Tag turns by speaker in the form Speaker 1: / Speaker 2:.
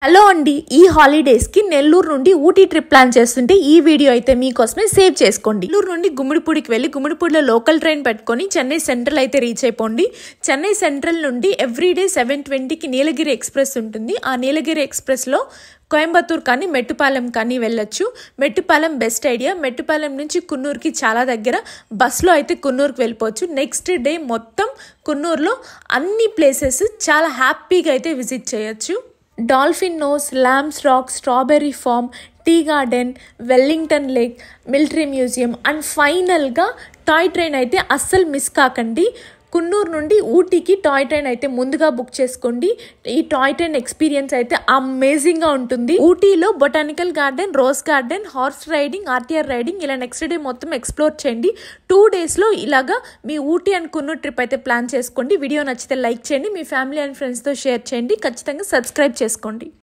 Speaker 1: Hello అండి, ఈ హాలిడేస్కి నెల్లూరు నుండి ఊటీ ట్రిప్ ప్లాన్ చేస్తుంటే ఈ వీడియో అయితే మీకోసమే సేవ్ చేసుకోండి. నెల్లూరు నుండి గుమ్మిడిపూడికి వెళ్ళి గుమ్మిడిపూడిలో లోకల్ ట్రైన్ పెట్టుకొని చెన్నై సెంట్రల్ అయితే రీచ్ అయిపోండి. చెన్నై సెంట్రల్ నుండి ఎవ్రీడే 7:20కి నీలగిరి ఎక్స్ప్రెస్ ఉంటుంది. ఆ నీలగిరి ఎక్స్ప్రెస్లో కోయంబత్తూర్ కానీ మెట్టుపాలెం కానీ వెళ్ళొచ్చు. Mettupalayam best idea. మెట్టుపాలెం నుంచి కున్నూరుకి చాలా దగ్గర. బస్లో అయితే కున్నూరుకి వెళ్ళిపోవచ్చు. నెక్స్ట్ డే మొత్తం కున్నూరులో అన్ని ప్లేసెస్ చాలా హ్యాపీగా అయితే విజిట్ చేయొచ్చు. Dolphin nose, lamb's rock, strawberry farm, tea garden, Wellington lake, military museum and ఫైనల్గా టాయ్ ట్రైన్ అయితే అస్సలు మిస్ కాకండి. కున్నూరు నుండి ఊటీకి టాయ్ ట్రైన్ అయితే ముందుగా బుక్ చేసుకోండి. ఈ టాయ్ ట్రైన్ ఎక్స్పీరియన్స్ అయితే అమేజింగ్గా ఉంటుంది. ఊటీలో botanical garden, rose garden, horse riding, ఆర్టీఆర్ రైడింగ్ ఇలా నెక్స్ట్ డే మొత్తం ఎక్స్ప్లోర్ చేయండి. 2 డేస్లో ఇలాగా మీ ఊటీ అండ్ కున్నూరు ట్రిప్ అయితే ప్లాన్ చేసుకోండి. వీడియో నచ్చితే లైక్ చేయండి, మీ ఫ్యామిలీ అండ్ ఫ్రెండ్స్తో షేర్ చేయండి, ఖచ్చితంగా సబ్స్క్రైబ్ చేసుకోండి.